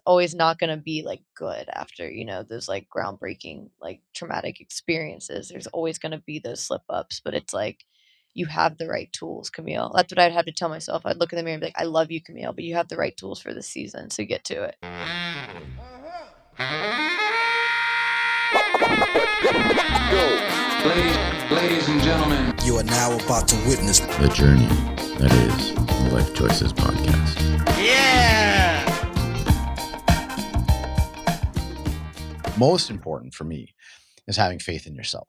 it's always not going to be like good after, those like groundbreaking, like traumatic experiences. There's always going to be those slip ups, but it's like you have the right tools, Camille. That's what I'd have to tell myself. I'd look in the mirror and be like, I love you, Camille, but you have the right tools for this season. So get to it. Ladies and gentlemen, you are now about to witness the journey that is the Lyfe Choyces podcast. Yeah! Most important for me is having faith in yourself.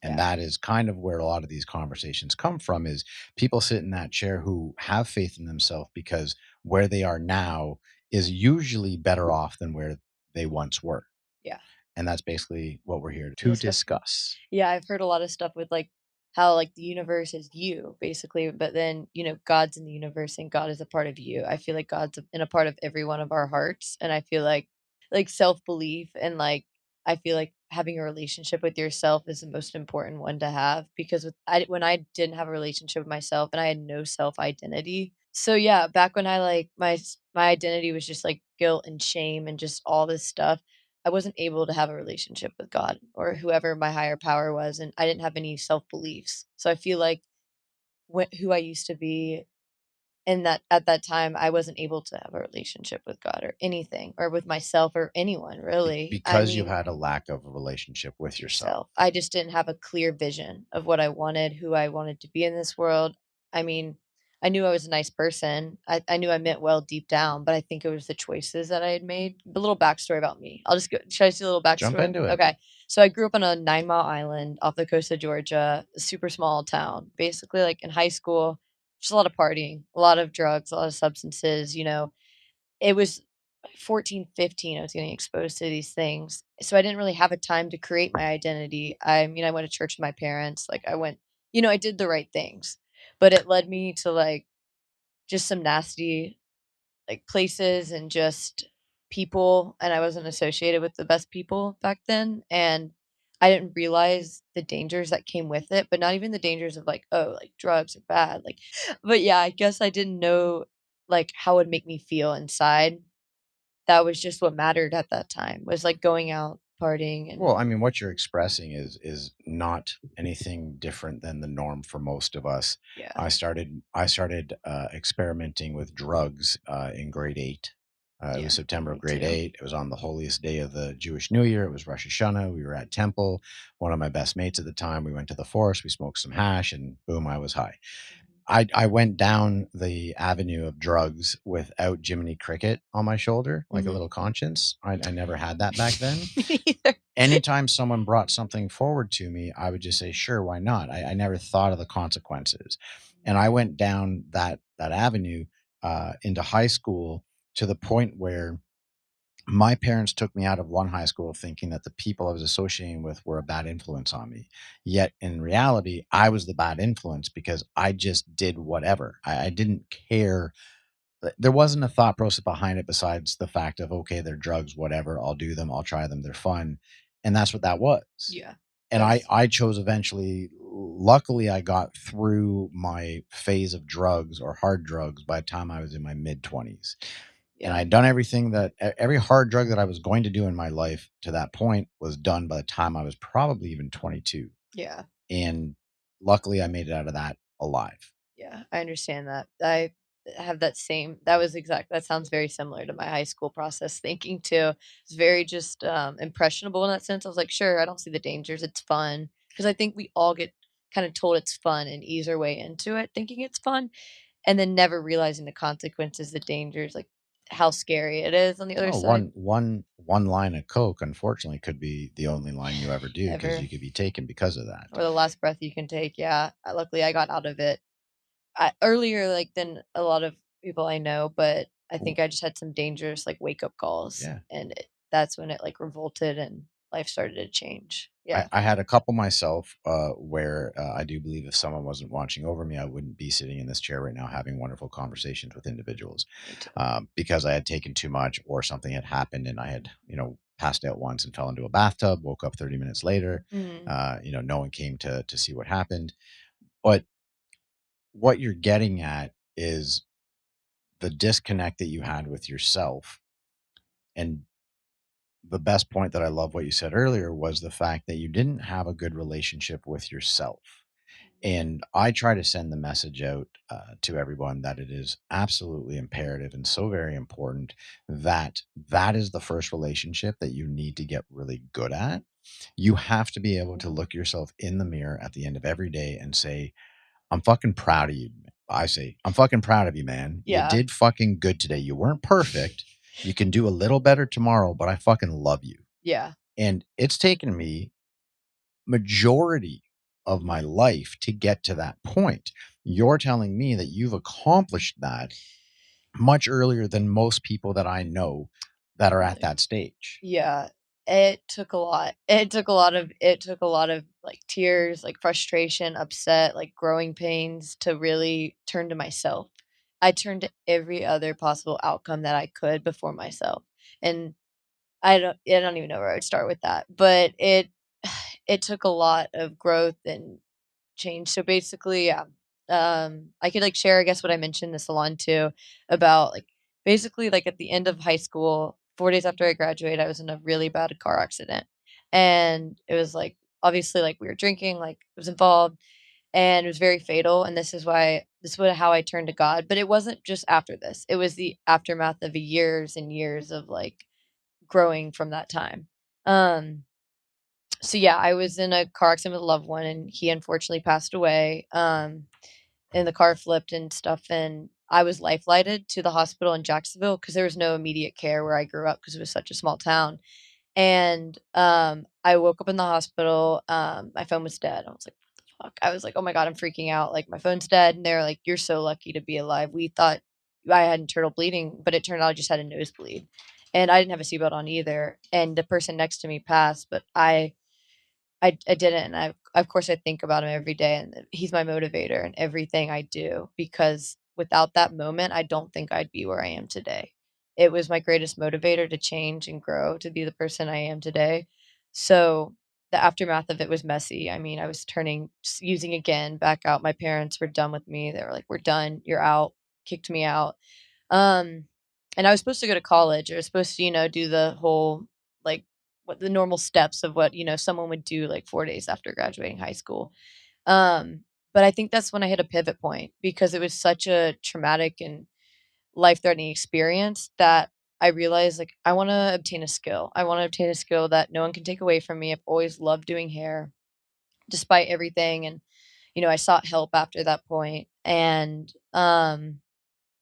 And that is kind of where a lot of these conversations come from, is people sit in that chair who have faith in themselves because where they are now is usually better off than where they once were. Yeah. And that's basically what we're here to discuss. Yeah, I've heard a lot of stuff with like how like the universe is you basically, but then, God's in the universe and God is a part of you. I feel like God's in a part of every one of our hearts. And I feel like self-belief and like I feel like having a relationship with yourself is the most important one to have because when I didn't have a relationship with myself and I had no self-identity. So yeah, back when I like my identity was just like guilt and shame and just all this stuff. I wasn't able to have a relationship with God or whoever my higher power was, and I didn't have any self-beliefs. So I feel like who I used to be in that at that time, I wasn't able to have a relationship with God or anything or with myself or anyone really. Because you had a lack of a relationship with yourself. I just didn't have a clear vision of what I wanted, who I wanted to be in this world. I mean, I knew I was a nice person. I knew I meant well deep down, but I think it was the choices that I had made. A little backstory about me. I'll just go. Should I do a little backstory? Jump into it. Okay. So I grew up on a 9-mile island off the coast of Georgia, a super small town. Basically, like in high school, just a lot of partying, a lot of drugs, a lot of substances. It was 14, 15, I was getting exposed to these things. So I didn't really have a time to create my identity. I mean, I went to church with my parents. Like I went, I did the right things, but it led me to like just some nasty like places and just people. And I wasn't associated with the best people back then. And I didn't realize the dangers that came with it, but not even the dangers of like, oh, like drugs are bad. Like, but yeah, I guess I didn't know like how it would make me feel inside. That was just what mattered at that time, was, like, going out, partying, and Well, I mean, what you're expressing is not anything different than the norm for most of us. yeah. I started experimenting with drugs in grade 8. It was September of grade 8. It was on the holiest day of the Jewish New Year. It was Rosh Hashanah. We were at temple. One of my best mates at the time, we went to the forest. We smoked some hash, and boom, I was high. I went down the avenue of drugs without Jiminy Cricket on my shoulder, like a little conscience. I never had that back then. Anytime someone brought something forward to me, I would just say, sure, why not? I never thought of the consequences. And I went down that avenue into high school to the point where my parents took me out of one high school thinking that the people I was associating with were a bad influence on me. Yet in reality, I was the bad influence because I just did whatever. I didn't care. There wasn't a thought process behind it besides the fact of, okay, they're drugs, whatever. I'll do them. I'll try them. They're fun. And that's what that was. Yeah. And I chose eventually, luckily I got through my phase of drugs or hard drugs by the time I was in my mid 20s. And I'd done everything every hard drug that I was going to do in my life to that point was done by the time I was probably even 22. Yeah. And luckily I made it out of that alive. Yeah, I understand that. I have that that sounds very similar to my high school process thinking too. It's very just impressionable in that sense. I was like, sure, I don't see the dangers. It's fun. Because I think we all get kind of told it's fun and ease our way into it, thinking it's fun, and then never realizing the consequences, the dangers, like how scary it is on the other side. One line of Coke, unfortunately, could be the only line you ever do because you could be taken because of that. Or the last breath you can take. Yeah. Luckily, I got out of it earlier, like than a lot of people I know, but I think I just had some dangerous like wake up calls. Yeah. And that's when it like revolted and life started to change. Yeah. I had a couple myself where I do believe if someone wasn't watching over me, I wouldn't be sitting in this chair right now having wonderful conversations with individuals because I had taken too much or something had happened and I had, passed out once and fell into a bathtub, woke up 30 minutes later. No one came to see what happened. But what you're getting at is the disconnect that you had with yourself And the best point that I love what you said earlier was the fact that you didn't have a good relationship with yourself. And I try to send the message out to everyone that it is absolutely imperative and so very important that that is the first relationship that you need to get really good at. You have to be able to look yourself in the mirror at the end of every day and say, I'm fucking proud of you. I say, I'm fucking proud of you, man. You Yeah. did fucking good today. You weren't perfect. You can do a little better tomorrow, but I fucking love you. Yeah. And it's taken me majority of my life to get to that point. You're telling me that you've accomplished that much earlier than most people that I know that are at Really. that stage. Yeah. It took a lot. It took a lot of, like, tears, like, frustration, upset, like, growing pains to really turn to myself. I turned to every other possible outcome that I could before myself, and I don't even know where I would start with that, but it took a lot of growth and change. So basically, yeah, I could like share, I guess, what I mentioned in the salon too about like basically like at the end of high school, 4 days after I graduated, I was in a really bad car accident, and it was like obviously like we were drinking, like it was involved, and it was very fatal. And this is what how I turned to God. But it wasn't just after this; it was the aftermath of years and years of like growing from that time. Um, so yeah, I was in a car accident with a loved one, and he unfortunately passed away. And the car flipped and stuff, and I was life flighted to the hospital in Jacksonville because there was no immediate care where I grew up because it was such a small town. And I woke up in the hospital. My phone was dead. I was like, "What the fuck?" I was like, "Oh my god, I'm freaking out! Like my phone's dead." And they're like, "You're so lucky to be alive. We thought I had internal bleeding, but it turned out I just had a nosebleed, and I didn't have a seatbelt on either." And the person next to me passed, but I didn't, and of course, I think about him every day, and he's my motivator in everything I do, because without that moment, I don't think I'd be where I am today. It was my greatest motivator to change and grow to be the person I am today. So, the aftermath of it was messy. I mean, I was turning using again, back out. My parents were done with me. They were like, "We're done. You're out." Kicked me out. Um, and I was supposed to go to college. I was supposed to, do the whole, like, what the normal steps of what, someone would do, like, 4 days after graduating high school. Um, but I think that's when I hit a pivot point because it was such a traumatic and life-threatening experience that I realized, like, I wanna obtain a skill. I wanna obtain a skill that no one can take away from me. I've always loved doing hair despite everything, and, I sought help after that point, and,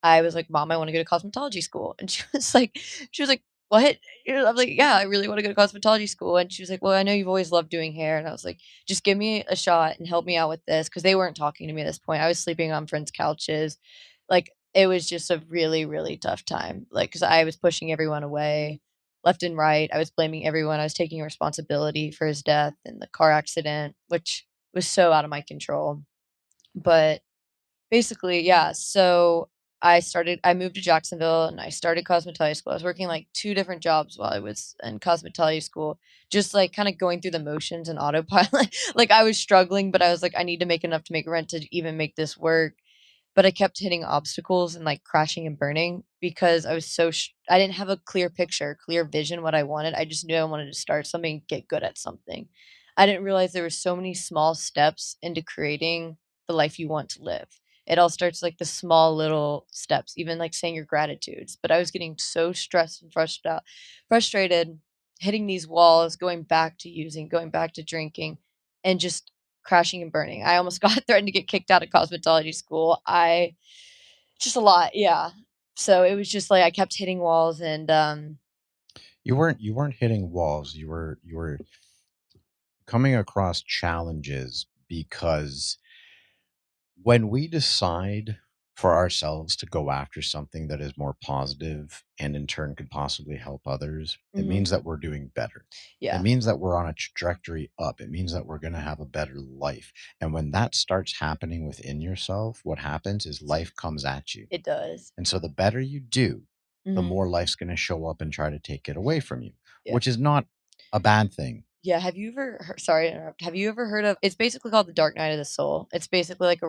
I was like, "Mom, I wanna go to cosmetology school." And she was like, "What?" I'm like, "Yeah, I really wanna go to cosmetology school." And she was like, "Well, I know you've always loved doing hair." And I was like, "Just give me a shot and help me out with this," because they weren't talking to me at this point. I was sleeping on friends' couches. Like, it was just a really, really tough time. Like, because I was pushing everyone away left and right. I was blaming everyone. I was taking responsibility for his death and the car accident, which was so out of my control. But basically, yeah, so I moved to Jacksonville and I started cosmetology school. I was working, like, 2 different jobs while I was in cosmetology school, just, like, kinda going through the motions and autopilot. Like, I was struggling, but I was like, "I need to make enough to make rent to even make this work." But I kept hitting obstacles and, like, crashing and burning because I was I didn't have a clear picture, clear vision what I wanted. I just knew I wanted to start something, get good at something. I didn't realize there were so many small steps into creating the life you want to live. It all starts like the small little steps, even like saying your gratitudes. But I was getting so stressed and frustrated, hitting these walls, going back to drinking, and just crashing and burning. I almost got threatened to get kicked out of cosmetology school. Just a lot, yeah. So it was just like I kept hitting walls and You weren't hitting walls. You were coming across challenges because when we decide for ourselves to go after something that is more positive and in turn could possibly help others, it mhm, means that we're doing better. It yeah, means that we're on a trajectory up. It means that we're going to have a better life. And when that starts happening within yourself, what happens is life comes at you. it does. And so the better you do, the Mhm, more life's going to show up and try to take it away from you, yeah. which is not a bad thing. Yeah, have you ever sorry to interrupt. Have you ever heard of it's basically called The Dark Night of the Soul. It's basically like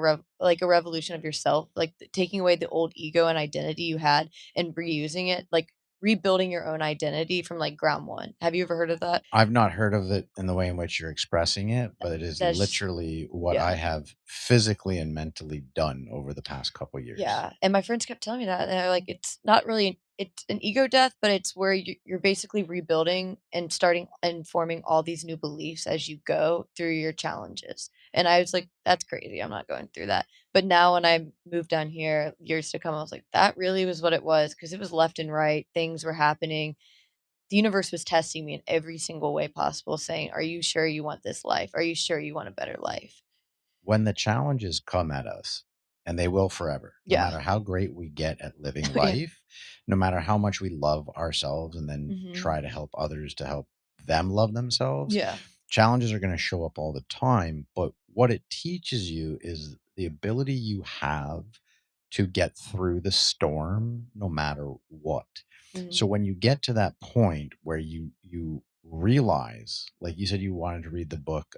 a revolution of yourself, like taking away the old ego and identity you had and reusing it. Like rebuilding your own identity from like ground one. Have you ever heard of that? I've not heard of it in the way in which you're expressing it, but it is That's literally what I yeah. have physically and mentally done over the past couple years. Yeah, and my friends kept telling me that, and they're like, "It's not really it's an ego death, but it's where you're basically rebuilding and starting and forming all these new beliefs as you go through your challenges." And I was like, "That's crazy, I'm not going through that." But now when I moved down here years to come, I was like, "That really was what it was," because it was left and right, things were happening. The universe was testing me in every single way possible, saying, "Are you sure you want this life? Are you sure you want a better life?" When the challenges come at us, and they will forever, no Yeah. matter how great we get at living Yeah. life, no matter how much we love ourselves and then Mhm. try to help others to help them love themselves, Yeah. challenges are going to show up all the time. But what it teaches you is the ability you have to get through the storm no matter what. Mhm. So when you get to that point where you realize, like you said, you wanted to read the book,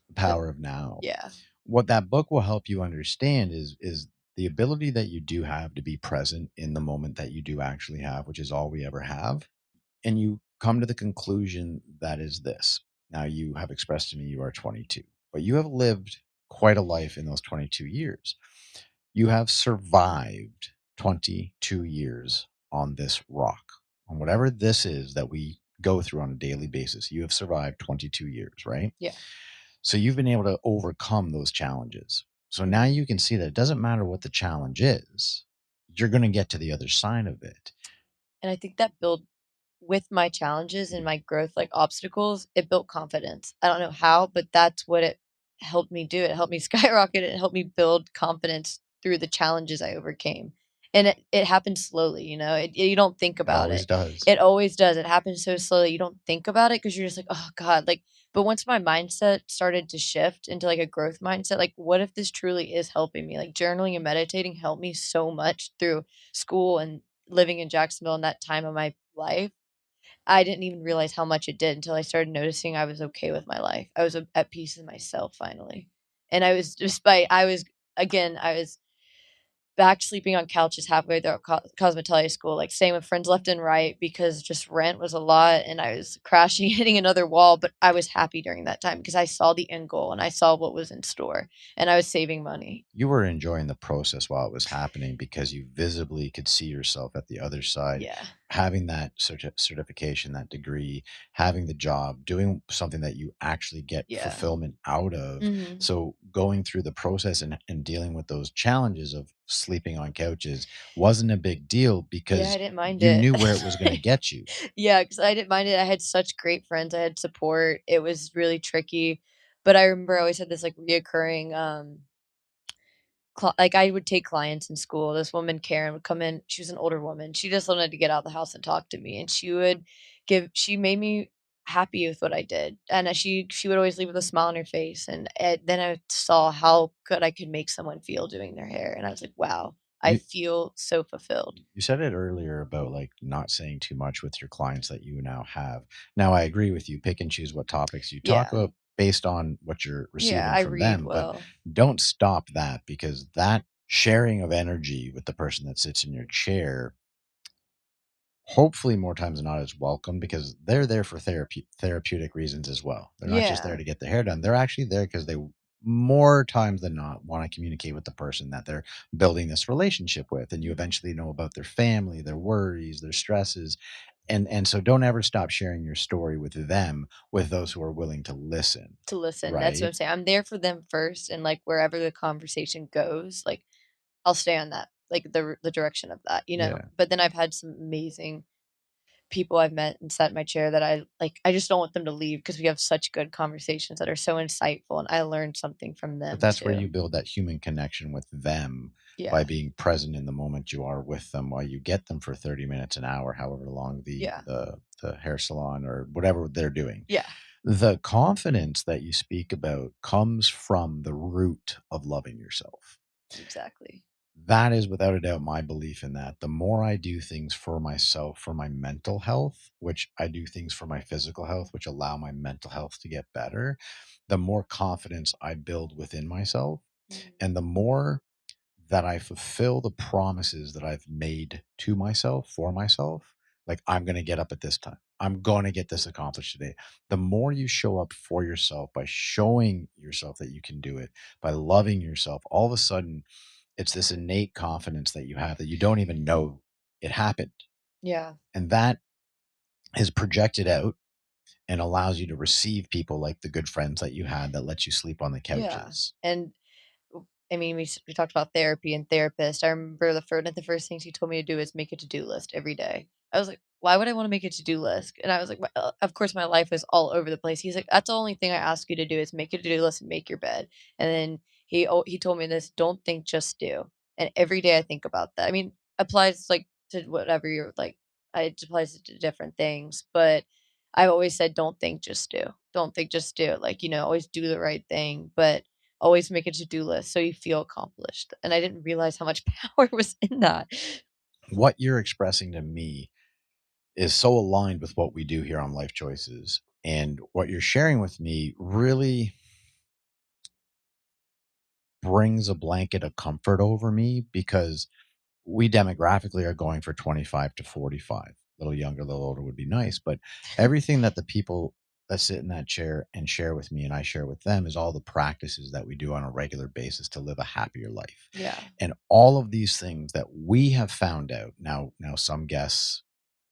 The Power of Now. yeah. What that book will help you understand is the ability that you do have to be present in the moment that you do actually have, which is all we ever have. And you come to the conclusion that is this. Now, you have expressed to me you are 22, but you have lived quite a life in those 22 years. You have survived 22 years on this rock, on whatever this is that we go through on a daily basis. You have survived 22 years, right? Yeah. So you've been able to overcome those challenges. So now Mhm. you can see that it doesn't matter what the challenge is, you're going to get to the other side of it. And I think that build with my challenges and my growth, like obstacles, it built confidence. I don't know how, but that's what it helped me do. It helped me skyrocket. It helped me build confidence through the challenges I overcame. And it happened slowly, you don't think It about always it. does. It always does. It happens so slowly. You don't think about it because you're just like, oh God. But once my mindset started to shift into like a growth mindset, like, what if this truly is helping me? Like, journaling and meditating helped me so much through school and living in Jacksonville in that time of my life. I didn't even realize how much it did until I started noticing I was okay with my life. I was at peace with myself finally. And I was despite I was back sleeping on couches halfway through cosmetology school, like staying with friends left and right because just rent was a lot and I was crashing, hitting another wall. But I was happy during that time because I saw the end goal and I saw what was in store and I was saving money. You were enjoying the process while it was happening because you visibly could see yourself at the other side, Yeah. having that certification, that degree, having the job, doing something that you actually get Yeah. fulfillment out of. Mhm. So going through the process and dealing with those challenges of sleeping on couches wasn't a big deal Yeah, I because didn't mind you it. knew where it was going to get you. Yeah, because I didn't mind it. I had such great friends. I had support. It was really tricky, but I remember I always had this, like, reoccurring, like, I would take clients in school. This woman, Karen, would come in. She was an older woman. She just wanted to get out of the house and talk to me, and she made me happy with what I did, and, she would always leave with a smile on her face, and, then I saw how good I could make someone feel doing their hair, and I was like, "Wow, I You feel so fulfilled." you said it earlier about like not saying too much with your clients that you now have. Now I agree with you. Pick and choose what topics you talk Yeah. about based on what you're Yeah, receiving I from read them, but well. don't stop that because that sharing of energy with the person that sits in your chair hopefully more times than not is welcome because they're there for therapeutic reasons as well. They're not just there Yeah. to get their hair done. They're actually there because they more times than not want to communicate with the person that they're building this relationship with, and you Mhm. eventually know about their family, their worries, their stresses, and so don't ever stop sharing your story with them, with those who are willing to listen, To listen, that's what right? I'm saying. I'm there for them first, and, like, wherever the conversation goes, like, I'll stay on that, like, the direction of that, Yeah. But then I've had some amazing people I've met and sat in my chair that I just don't want them to leave because we have such good conversations that are so insightful, and I learned something from But them that's where you too. build that human connection with them by Yeah. being present in the moment you are with them while you get them for 30 minutes, an hour, however long Yeah. the hair salon or whatever they're doing. Yeah. The confidence that you speak about comes from the root of loving yourself. Exactly. That is without a doubt my belief in that. The more I do things for myself, for my mental health, which I do things for my physical health, which allow my mental health to get better, the more confidence I build within myself Mhm. and the more that I fulfill the promises that I've made to myself, for myself. Like, I'm going to get up at this time. I'm going to get this accomplished today. The more you show up for yourself by showing yourself that you can do it, by loving yourself, all of a sudden it's this innate confidence that you have that you don't even know it happened. Yeah. And that is projected out and allows you to receive people like the good friends that you had that let you sleep on the Yeah. couches. And I mean, we talked about therapy and therapist. I remember the first things he told me to do is make a to-do list every day. I was like, "Why would I wanna make a to-do list?" And I was like, of course, my life is all over the place." He's like, "That's the only thing I ask you to do is make a to-do list and make your bed." And then he told me this, "Don't think, just do." And every day I think about that. I mean, applies, like, to whatever you're like, it applies to different things, but I've always said, "Don't think, just do. Don't think, just do." Like, always do the right thing, but always make a to-do list so you feel accomplished, and I didn't realize how much power was in that. What you're expressing to me is so aligned with what we do here on Life Choices. And what you're sharing with me really brings a blanket of comfort over me because we demographically are going for 25 to 45. A little younger, a little older would be nice. But everything that the people that sit in that chair and share with me and I share with them is all the practices that we do on a regular basis to live a happier life. Yeah. And all of these things that we have found out now, some guests,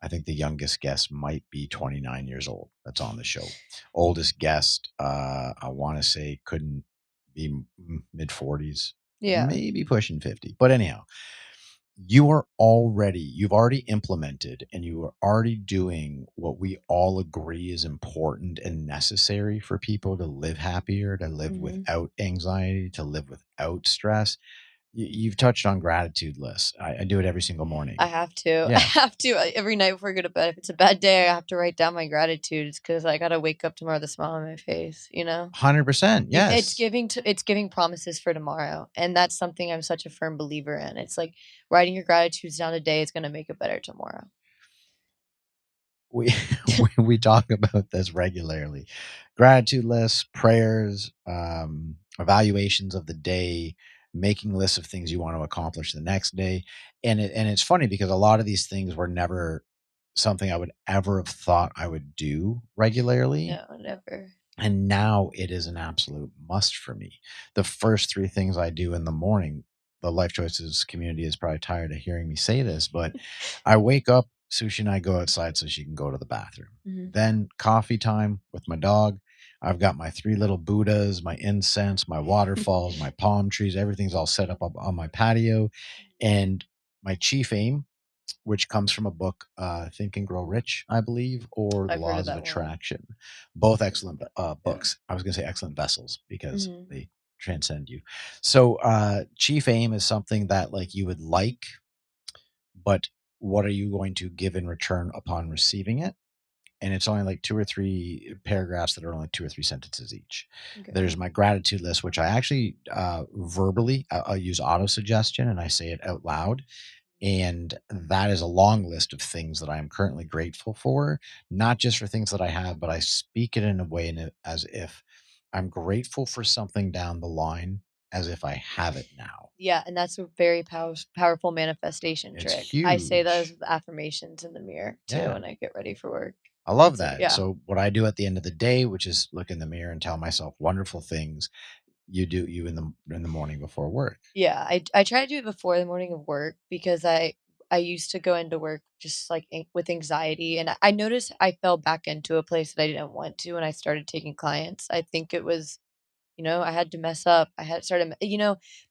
I think the youngest guest might be 29 years old that's on the show. Oldest guest, I want to say couldn't be mid 40s, Yeah. maybe pushing 50. But anyhow, you've already implemented and you are already doing what we all agree is important and necessary for people to live happier, to live Mhm. without anxiety, to live without stress. You've touched on gratitude lists. I do it every single I morning. have to. I Yeah, have to, every night before I go to bed. If it's a bad day, I have to write down my gratitudes because I gotta wake up tomorrow with a smile on my face, you know? 100%. It's Yes. it's giving promises for tomorrow, and that's something I'm such a firm believer in. It's like writing your gratitudes down today is gonna make it better tomorrow. We we talk about this regularly. Gratitude lists, prayers, evaluations of the day, making lists of things you want to accomplish the next day. And it's funny because a lot of these things were never something I would ever have thought I would do regularly. No, never. And now it is an absolute must for me. The first three things I do in the morning, the Life Choices community is probably tired of hearing me say this, but I wake up, Sushi and I go outside so she can go to the bathroom. Mhm. Then coffee time with my dog. I've got my three little Buddhas, my incense, my waterfalls, my palm trees. Everything's all set up on my patio. And my chief aim, which comes from a book, Think and Grow Rich, I believe, or The I've heard of Laws of that one. Attraction. Both excellent books. I was going to say excellent vessels because Mhm. they transcend you. So, chief aim is something that like you would like, but what are you going to give in return upon receiving it? And it's only like two or three paragraphs that are only two or three sentences each. Okay. There's my gratitude list, which I actually verbally I'll use auto suggestion and I say it out loud, and that is a long list of things that I am currently grateful for, not just for things that I have, but I speak it in a way as if I'm grateful for something down the line as if I have it now. Yeah, and that's a very powerful manifestation It's trick. I say those huge. with affirmations in the mirror too Yeah. when I get ready for work. I love It's a that. yeah. So what I do at the end of the day, which is look in the mirror and tell myself wonderful things, you do you in the morning before work. Yeah, I try to do it before the morning of work because I used to go into work just like with anxiety, and I noticed I fell back into a place that I didn't want to when I started taking clients. I think it was, I had to mess up. I had started,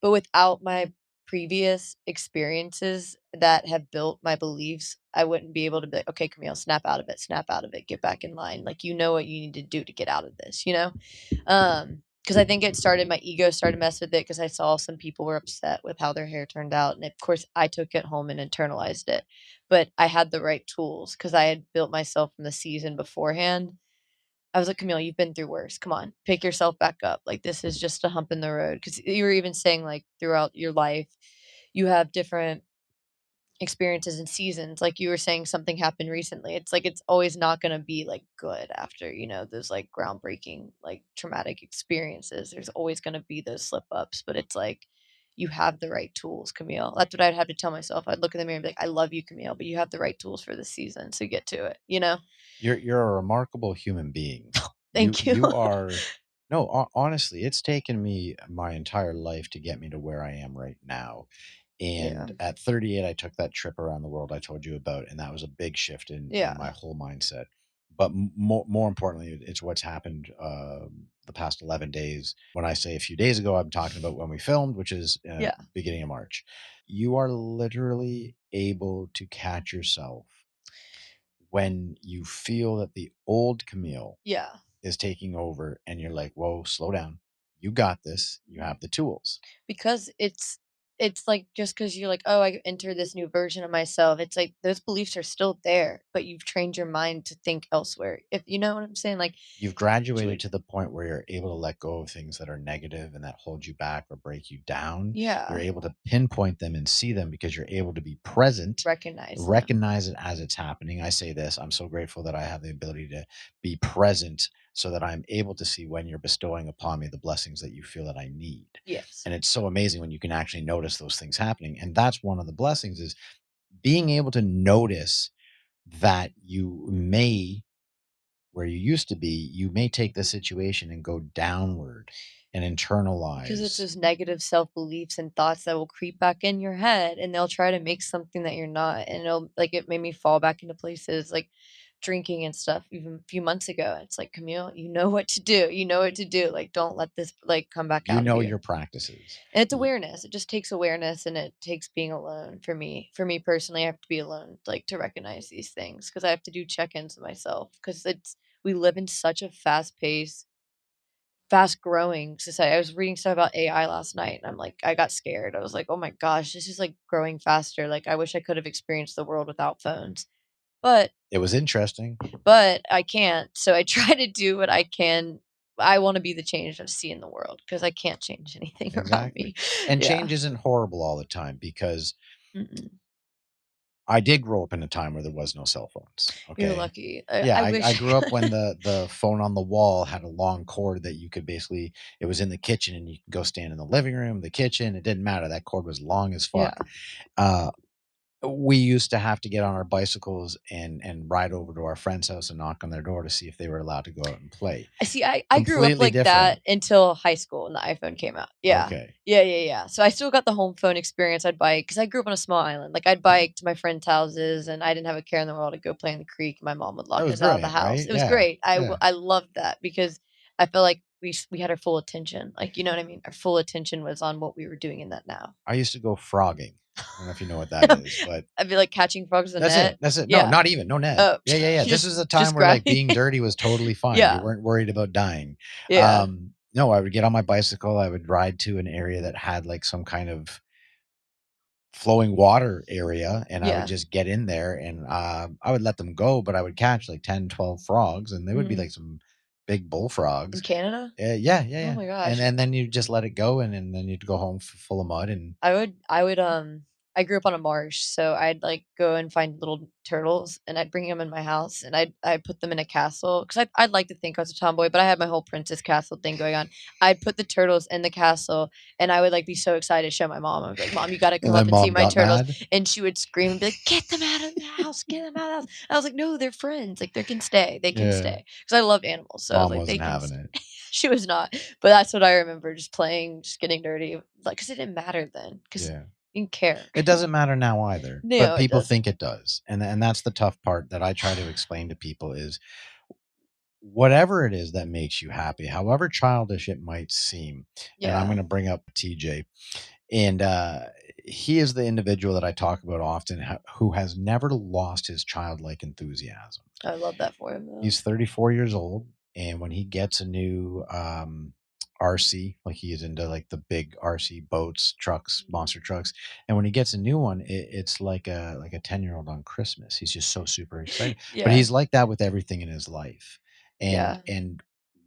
but without my previous experiences that have built my beliefs, I wouldn't be able to be like, okay, Camille, snap out of it, get back in line. Like, you know what you need to do to get out of this, because I think my ego started to mess with it because I saw some people were upset with how their hair turned out. And of course, I took it home and internalized it. But I had the right tools because I had built myself from the season beforehand. I was like, "Camille, you've been through worse. Come on, pick yourself back up. Like, this is just a hump in the road." Because you were even saying, like, throughout your life, you have different experiences and seasons. Like you were saying, something happened recently. It's like it's always not going to be like good after those like groundbreaking, like traumatic experiences. There's always going to be those slip ups, but it's like you have the right tools, Camille. That's what I'd have to tell myself. I'd look in the mirror and be like, I love you, Camille, but you have the right tools for this season. So get to it, you know? You're a remarkable human being. You Thank you. you are no, honestly, it's taken me my entire life to get me to where I am right now. Yeah. And at 38, I took that trip around the world I told you about, and that was a big shift in my Yeah. whole mindset. But more importantly, it's what's happened the past 11 days. When I say a few days ago, I'm talking about when we filmed, which is Yeah. beginning of March. You are literally able to catch yourself when you feel that the old Camille Yeah. is taking over, and you're like, whoa, slow down. You got this. You have the tools. Because it's like just because you're like, "Oh, I entered this new version of myself," it's like those beliefs are still there, but you've trained your mind to think elsewhere. If you know what I'm saying? Like, You've graduated to the point where you're able to let go of things that are negative and that hold you back or break you down. You're yeah, able to pinpoint them and see them because you're able to be present, recognize them. recognize it as it's happening. I say this, I'm so grateful that I have the ability to be present so that I'm able to see when you're bestowing upon me the blessings that you feel that I need. Yes. And it's so amazing when you can actually notice those things happening. And that's one of the blessings, is being able to notice that you may, where you used to be, you may take the situation and go downward and Because it's internalize. those negative self-beliefs and thoughts that will creep back in your head, and they'll try to make something that you're not, and it'll like, it made me fall back into places, like, drinking and stuff even a few months ago. It's like, "Camille, you know what to do. You know what to do. Like, don't let this, like, come back You out of know you." your practices. And it's awareness. It just takes awareness, and it takes being alone for me. For me personally, I have to be alone, like, to recognize these things because I have to do check-ins with myself because it's we live in such a fast-paced, fast-growing society. I was reading stuff about AI last night, and I'm like, I got scared. I was like, "Oh my gosh, this is, like, growing faster." Like, I wish I could have experienced the world without phones. But It was interesting. I can't, so I try to do what I can. I wanna be the change I see in the world because I can't change anything around Exactly. me. And Yeah. change isn't horrible all the time, because Mm-mm. I did grow up in a time where there was no cell phones. You're Okay. lucky. Yeah, I I wish I grew up when could. the phone on the wall had a long cord that you could basically, it was in the kitchen and you could go stand in the living room, the kitchen, it didn't matter. That cord was long as Yeah. fuck. Uh, we used to have to get on our bicycles and ride over to our friend's house and knock on their door to see if they were allowed to go out and play. I see, I grew up Completely like that different. until high school and the iPhone came out. Yeah. Okay. Yeah, yeah, yeah. So I still got the home phone experience. I'd bike because I grew up on a small island. Like, I'd bike to my friends' houses, and I didn't have a care in the world to go play in the creek. My mom would That lock was us out of the brilliant, house. right? It was Yeah. great. Yeah. I loved that because I felt like we had our full attention. Like, you know what I mean? Our full attention was on what we were doing in that now. I used to go frogging. I don't know if you know what that is, but I'd be like catching frogs in the that's it. net. That's it. No, Yeah. not even. No net. Oh, Yeah, yeah, yeah. This just was a just time where, like, grabbing. being dirty was totally fine. You Yeah. weren't worried about dying. Yeah. No, I would get on my bicycle. I would ride to an area that had like some kind of flowing water area, and I would Yeah. just get in there, and I would let them go, but I would catch like 10, 12 frogs, and they would be Mhm. like some big In bullfrogs. Canada? Yeah, yeah, Oh yeah. my And gosh. then you just let it go, and then you'd go home full of mud. And I grew up on a marsh, so I'd, like, go and find little turtles, and I'd bring them in my house, and I'd put them in a castle 'cause I'd like to think I was a tomboy, but I had my whole princess castle thing going on. I'd put the turtles in the castle, and I would, like, be so excited to show my mom. I'd be like, "Mom, you gotta and come up then and see mom my got turtles," mad. and she would scream and be like, "Get them out of the house, get them out of the house." I was like, "No, they're friends, like, they can stay, they can Yeah, stay," 'cause I love animals, so I was mom like, "They wasn't can having stay." it. She was not, but that's what I remember, just playing, just getting dirty, like, 'cause it didn't matter then, 'cause Yeah. you didn't care. It doesn't matter now either, but No, it people doesn't. think it does. And that's the tough part that I try to explain to people is, whatever it is that makes you happy, however childish it might seem. And I'm Yeah, going to bring up TJ, and he is the individual that I talk about often, who has never lost his childlike enthusiasm. I love that for him, though. He's 34 years old, and when he gets a new RC, like he is into like the big RC boats, trucks, Mhm. monster trucks, and when he gets a new one, it's like a 10-year-old on Christmas. He's just so super excited. But Yeah, he's like that with everything in his life. yeah, And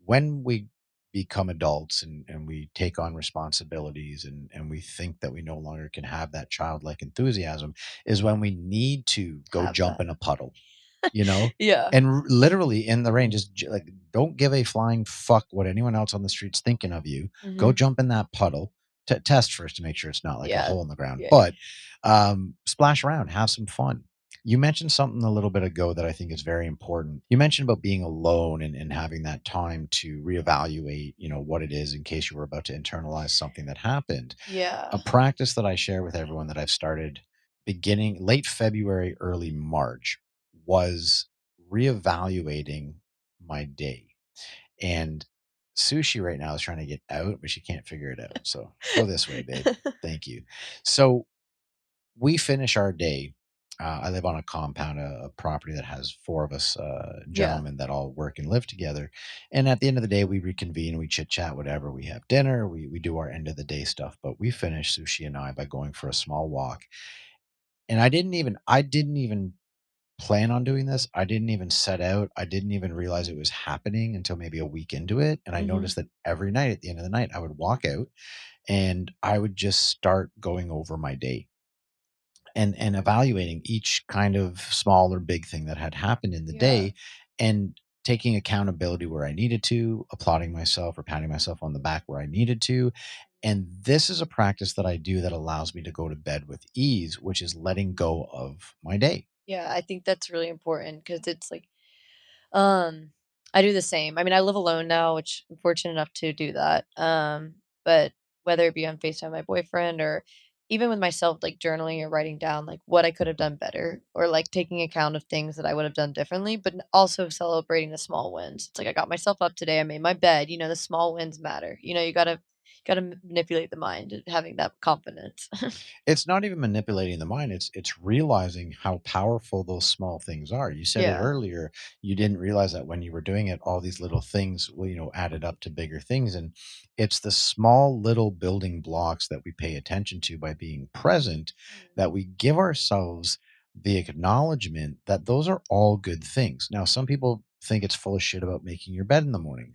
when we become adults, and we take on responsibilities, and we think that we no longer can have that childlike enthusiasm, is when we need to go have jump that. in a puddle, you know? Yeah, And literally in the rain, just like, don't give a flying fuck what anyone else on the street's thinking of you. Go mhm. jump in that puddle, test first to make sure it's not like a Yeah. hole in the ground. Yeah. But splash around, have some fun. You mentioned something a little bit ago that I think is very important. You mentioned about being alone and having that time to reevaluate, what it is in case you were about to internalize something that happened. Yeah. A practice that I share with everyone that I've started beginning late February, early March was reevaluating my day. And Sushi right now is trying to get out, but she can't figure it out. So go this way, babe. Thank you. So we finish our day. I live on a compound, a property that has four of us Yeah. gentlemen that all work and live together. And at the end of the day, we reconvene, we chit chat, whatever. We have dinner, we do our end of the day stuff. But we finish Sushi and I by going for a small walk. And I didn't even plan on doing this. I didn't even set out. I didn't even realize it was happening until maybe a week into it. And I Mhm. noticed that every night at the end of the night, I would walk out and I would just start going over my day and evaluating each kind of small or big thing that had happened in the Yeah. day and taking accountability where I needed to, applauding myself or patting myself on the back where I needed to. And this is a practice that I do that allows me to go to bed with ease, which is letting go of my day. Yeah, I think that's really important because it's like, um, I do the same. I mean, I live alone now, which I'm fortunate enough to do that. But whether it be on FaceTime with my boyfriend or even with myself, like journaling or writing down like what I could have done better or like taking account of things that I would have done differently, but also celebrating the small wins. It's like I got myself up today, I made my bed, the small wins matter. You gotta manipulate the mind, having that confidence. It's not even manipulating the mind, it's realizing how powerful those small things are. You said it Yeah. earlier, you didn't realize that when you were doing it, all these little things, added up to bigger things, and it's the small little building blocks that we pay attention to by being present, Mm. that we give ourselves the acknowledgement that those are all good things. Now, some people think it's full of shit about making your bed in the morning.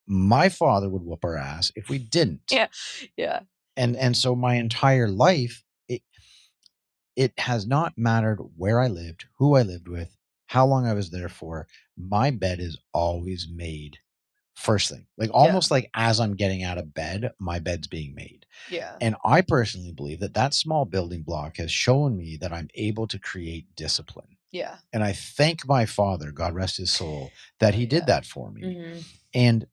My father would whoop our ass if we didn't. Yeah. Yeah. And so my entire life, it has not mattered where I lived, who I lived with, how long I was there for. My bed is always made first thing. Like Yeah. almost like as I'm getting out of bed, my bed's being made. Yeah. And I personally believe that that small building block has shown me that I'm able to create discipline. Yeah. And I thank my father, God rest his soul, that Oh, he did yeah. that for me. Mhm. And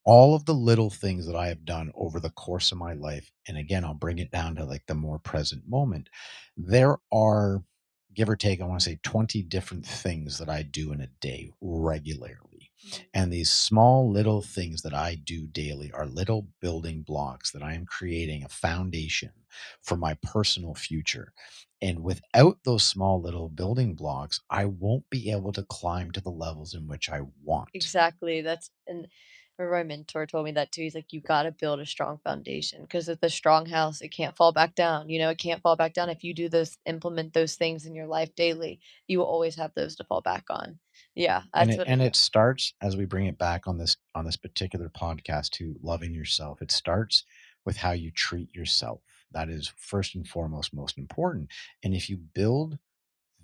all of the little things that I have done over the course of my life, and again, I'll bring it down to like the more present moment. There are, give or take, I want to say 20 different things that I do in a day regularly. Mhm. And these small little things that I do daily are little building blocks that I am creating a foundation for my personal future. And without those small little building blocks, I won't be able to climb to the levels in which I want. Exactly, and remember my mentor told me that too, he's like, "You gotta build a strong foundation because with a strong house, it can't fall back down, it can't fall back down if you do those implement those things in your life daily, you will always have those to fall back on." Yeah, and that's it what and it it starts, as we bring it back on this particular podcast, to loving yourself. It starts with how you treat yourself. That is first and foremost most important. And if you build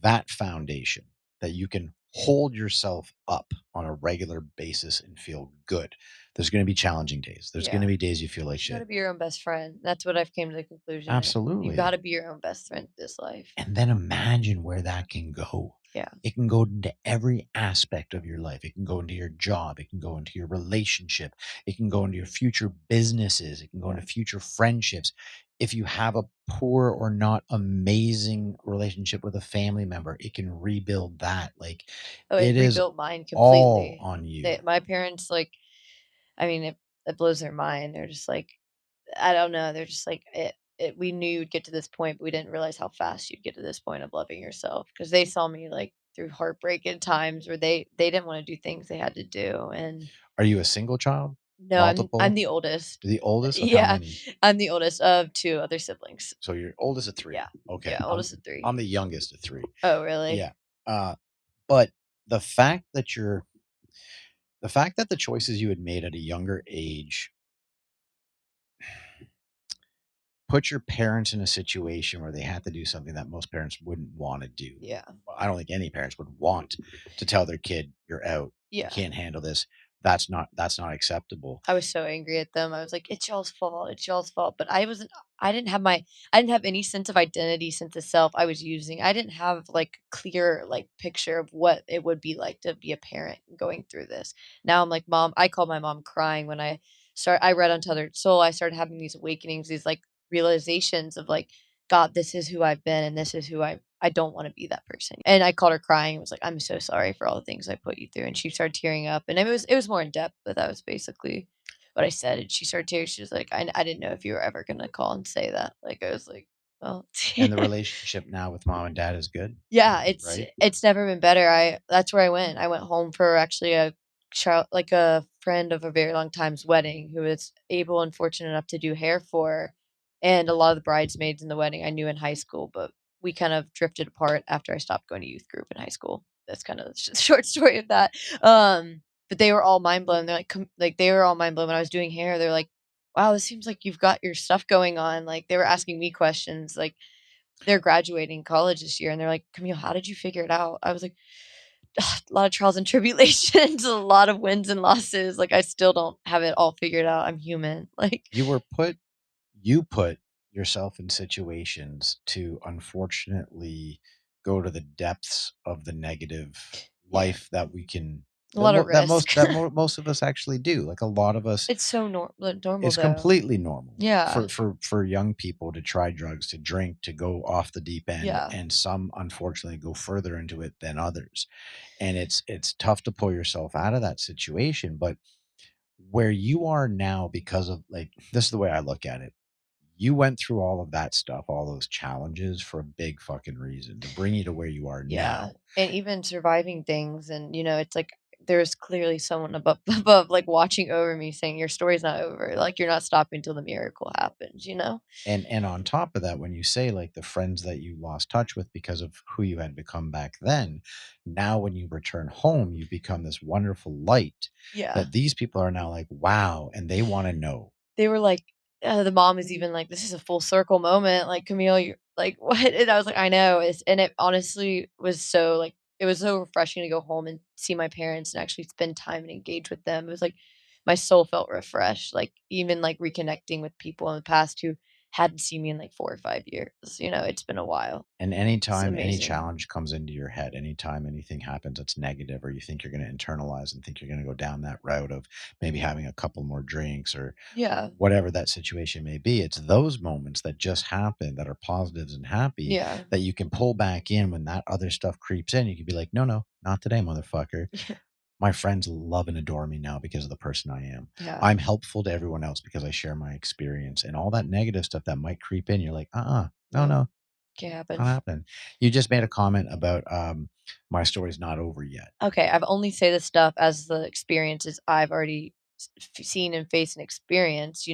that foundation, that you can hold yourself up on a regular basis and feel good, there's going to be challenging days, there's going to Yeah, be days you feel like you gotta shit. be your own best friend. That's what I've came to the conclusion of. You Absolutely. gotta be your own best friend this life. And then imagine where that can go. Yeah. It can go into every aspect of your life. It can go into your job. It can go into your relationship. It can go into your future businesses. It can go Yeah. into future friendships. If you have a poor or not amazing relationship with a family member, it can rebuild that. Like, Oh, it it is rebuilt mine all completely. on you. My parents, like, I mean, it blows their mind. They're just like, I don't know. They're just like we knew you'd get to this point, but we didn't realize how fast you'd get to this point of loving yourself because they saw me like through heartbreak at times where they didn't want to do things they had to do. And Are you a single child? no, I'm Multiple? the oldest. The oldest of how Yeah, many? I'm the oldest of two other siblings. So you're oldest of three. Yeah, Okay. yeah, oldest of I'm three. the youngest of three. Oh, really? Yeah. Uh, but the fact that the choices you had made at a younger age put your parents in a situation where they had to do something that most parents wouldn't want to do. Yeah, I don't think any parents would want to tell their kid, "You're out. You yeah, can't handle this." that's not acceptable. I was so angry at them. I was like, "It's y'all's fault. It's y'all's fault." But I didn't have any sense of identity, sense of self I was using. I didn't have like clear like picture of what it would be like to be a parent going through this. Now I'm like, "Mom," I call my mom crying when I read Untethered Soul. I started having these awakenings, these like realizations of like, God, this is who I've been and this is who I don't want to be that person. And I called her crying and was like, "I'm so sorry for all the things I put you through." And she started tearing up. And it was more in depth, but that was basically what I said. And she started tearing. She was like, I didn't know if you were ever gonna call and say that. Like I was like, well, And the relationship now with mom and dad is good, yeah, right? it's never been better. That's where I went. I went home for actually a child like a friend of a very long time's wedding who was able and fortunate enough to do hair for, and a lot of the bridesmaids in the wedding I knew in high school, but we kind of drifted apart after I stopped going to youth group in high school. That's kind of the short story of that. But they were all mind blown. They're like, like they were all mind blown when I was doing hair. They're like, "Wow, this seems like you've got your stuff going on." Like they were asking me questions, like they're graduating college this year, and they're like, "Camille, how did you figure it out?" I was like, "A lot of trials and tribulations, a lot of wins and losses. Like, I still don't have it all figured out. I'm human." Like, You put yourself in situations to unfortunately go to the depths of the negative yeah, life that we can a lot of risk. most of us actually do. Like a lot of us, It's so normal, it's though. completely normal Yeah, for young people to try drugs, to drink, to go off the deep end, yeah. and some unfortunately go further into it than others. And it's tough to pull yourself out of that situation, but where you are now, because of, like, this is the way I look at it. You went through all of that stuff, all those challenges for a big fucking reason to bring you to where you are Yeah, now. and even surviving things and, it's like there's clearly someone above above, like, watching over me saying, "Your story's not over, like, you're not stopping till the miracle happens," you know? And on top of that, when you say, like, the friends that you lost touch with because of who you had become back then, now when you return home, you become this wonderful light Yeah. that these people are now like, "Wow," and they wanna know. They were like the mom is even like, "This is a full circle moment, like, Camille, you're" like, "What?" And I was like, "I know." And it honestly was so, like it was so refreshing to go home and see my parents and actually spend time and engage with them. It was like my soul felt refreshed, like, even, like, reconnecting with people in the past who hadn't seen me in, like, 4 or 5 years, it's been a while. And It's anytime any amazing. challenge comes into your head, anytime anything happens that's negative, or you think you're going to internalize and think you're going to go down that route of maybe having a couple more drinks or Yeah. whatever that situation may be, it's those moments that just happen that are positives and happy Yeah. that you can pull back in when that other stuff creeps in. You can be like, no, no, not today, motherfucker. Yeah. My friends love and adore me now because of the person I am. Yeah. I'm helpful to everyone else because I share my experience, and all that negative stuff that might creep in. You're like, no, No, no, can't happen. not happening. You just made a comment about, my story's not over yet. Okay, I've only say this stuff as the experiences I've already seen and faced and experienced,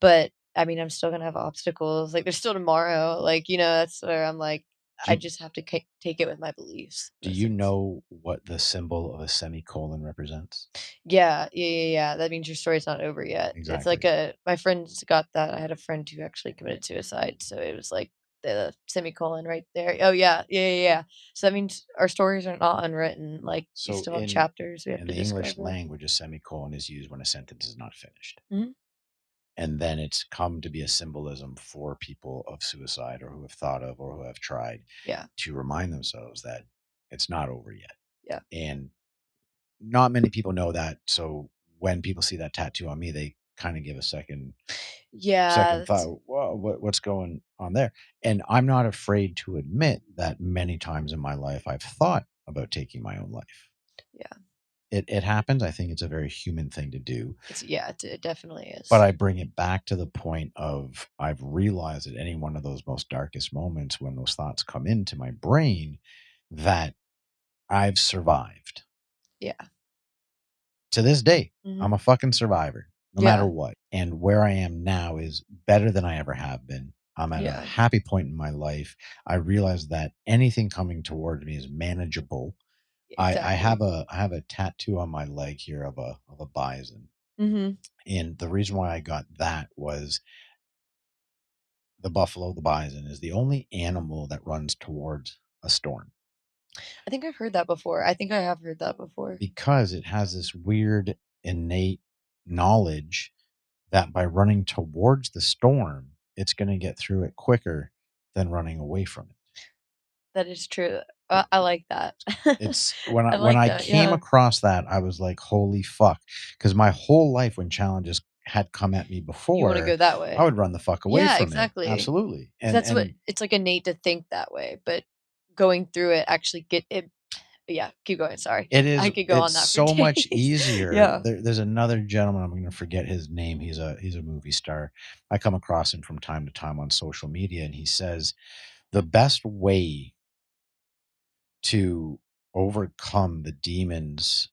but I mean, I'm still gonna have obstacles. Like, there's still tomorrow. Like, that's where I'm like, Do I you just have to take it with my beliefs. do you know what the symbol of a semicolon represents? Yeah, yeah, yeah, yeah. That means your story's not over yet. It's like Exactly. my friends got that. I had a friend who actually committed suicide, so it was like the semicolon right there. Oh yeah, yeah, yeah, yeah. So that means our stories are not unwritten. Like we So still have chapters we have in to the English discover. language, a semicolon is used when a sentence is not finished. Mhm. And then it's come to be a symbolism for people of suicide or who have thought of or who have tried Yeah, to remind themselves that it's not over yet. yeah, And not many people know that. So when people see that tattoo on me, they kind of give a yeah. second thought. Whoa, what's going on there? And I'm not afraid to admit that many times in my life I've thought about taking my own life. Yeah. It happens. I think it's a very human thing to do. It definitely But is. I bring it back to the point of I've realized at any one of those most darkest moments when those thoughts come into my brain that I've survived. Yeah. To this day, I'm Mhm. a fucking survivor, no matter Yeah, what. And where I am now is better than I ever have been. I'm at a yeah, happy point in my life. I realize that anything coming towards me is manageable. I exactly. have a tattoo on my leg here of a bison. Mhm. And the reason why I got that was the buffalo, the bison, is the only animal that runs towards a storm I think I've heard that before. I think I have heard that before. because it has this weird. innate knowledge that by running towards the storm, it's going to get through it quicker than running away from it. That is true. I like that. It's when I when like I that, came yeah. across that, I was like, holy fuck. Because my whole life when challenges had come at me You wanna before, go that I way. would run the fuck away Yeah, from it. exactly. Absolutely. 'Cause And that's what and it's, like, innate to think that way, but going through it actually get it yeah, keep going, sorry. I could go it's on that for so much days. easier. Yeah. There's another gentleman, I'm gonna forget his name. He's a movie star. I come across him from time to time on social media, and he says the best way to overcome the demons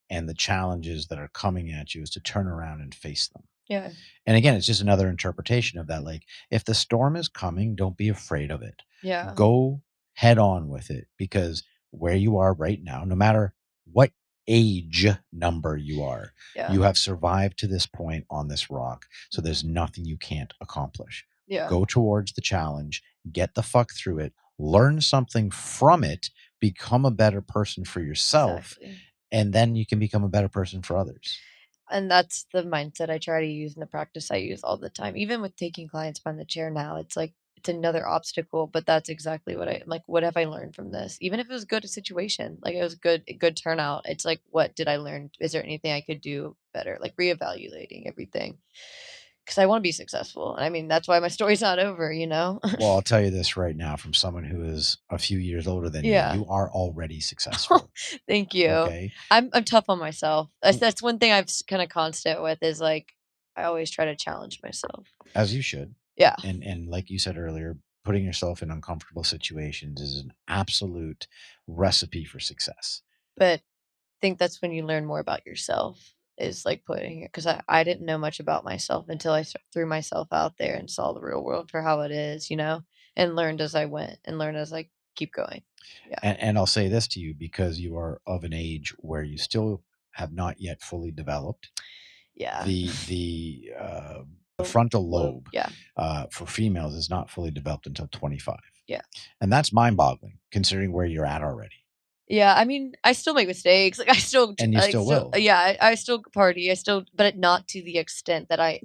and the challenges that are coming at you is to turn around and face them. Yeah. And again, it's just another interpretation of that. Like, if the storm is coming, don't be afraid of it. Yeah. Go head on with it, because where you are right now, no matter what age number you are, Yeah. you have survived to this point on this rock. So there's nothing you can't accomplish. Yeah. Go towards the challenge, get the fuck through it, learn something from it, become a better person for yourself, Exactly. and then you can become a better person for others. And that's the mindset I try to use in the practice I use all the time. Even with taking clients behind the chair now, it's like it's another obstacle, but that's exactly what I'm like, what have I learned from this? Even if it was a good situation, like it was a good turnout. It's like, what did I learn? Is there anything I could do better? Like reevaluating everything. Because I want to be successful. And I mean, that's why my story's not over, you know? Well, I'll tell you this right now from someone who is a few years older than you. Yeah. You are already successful. Thank you. Okay. I'm tough on myself. That's one thing I've kind of constant with is like I always try to challenge myself. As you should. Yeah. And like you said earlier, putting yourself in uncomfortable situations is an absolute recipe for success. But think that's when you learn more about yourself is like putting it because I didn't know much about myself until threw myself out there and saw the real world for how it is, you know, and learned as I went and learned as I keep going. Yeah. And I'll say this to you, because you are of an age where you still have not yet fully developed. Yeah. The frontal lobe Yeah. for females is not fully developed until 25. Yeah. And that's mind-boggling considering where you're at already. Yeah, I mean, I still make mistakes. Like And you still will. yeah, I still party. I still, but not to the extent that I